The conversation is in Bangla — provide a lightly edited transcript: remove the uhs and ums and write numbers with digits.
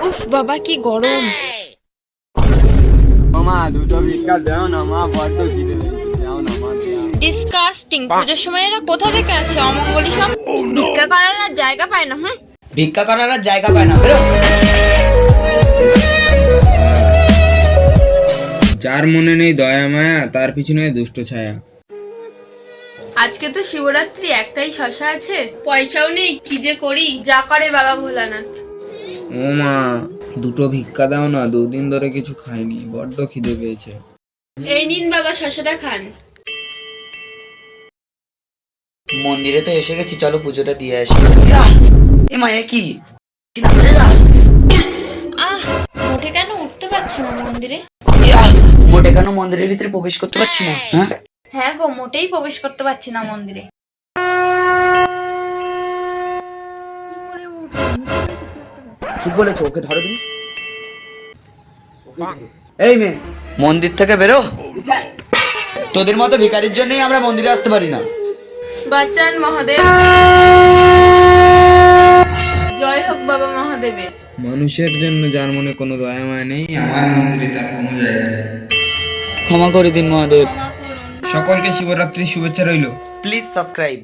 উফ বাবা কি গরম। মামা দুটো ভিক্ষা দাও না মা, বড্ড খিদে পেয়েছে, দাও না মা, দাও। ডিসকাস্টিং, পুজোর সময় এরা কোথা থেকে আসে অমঙ্গলী সব। ভিক্ষা করার আর জায়গা পায় না। ভিক্ষা করার আর জায়গা পায় না, বেরো। যার মনে নেই দয়া মায়া, তার পিছনে দুষ্ট ছায়া। আজকে তো শিবরাত্রি, একটাই শশা আছে, পয়সাও নেই, কি যে করি, যা করে বাবা ভোলানাথ। ও মা, দুটো ভিক্ষা দাও না, দুদিন ধরে কিছু খাইনি, বড্ড খিদে পেয়েছে। এই নিন বাবা, শশাটা খান। মন্দিরে তো এসে গেছি, চলো পুজোটা দিয়ে আসি। এ মায়া কি আহ, মোটে কেন উঠতে পারছি না মন্দিরে। মোটে কেন মন্দিরের ভিতরে প্রবেশ করতে পারছি না? হ্যাঁ হ্যাঁ গো, মোটেই প্রবেশ করতে পারছি না মন্দিরে। ঠিক বলেছো, ওকে ধরো দিন। এই মেয়ে, মন্দির থেকে বেরো। তোদের মতো ভিখারির জন্যই আমরা মন্দিরে আসতে পারি না। বাঁচান মহাদেব, জয় হোক বাবা মহাদেবের। মানুষের জন্য যার মনে কোনো দয়া মায়া নেই, আমার মন্দিরে তার কোনো জায়গা নেই। ক্ষমা করে দিন মহাদেব। সকলকে শিবরাত্রির শুভেচ্ছা রইল। Please subscribe.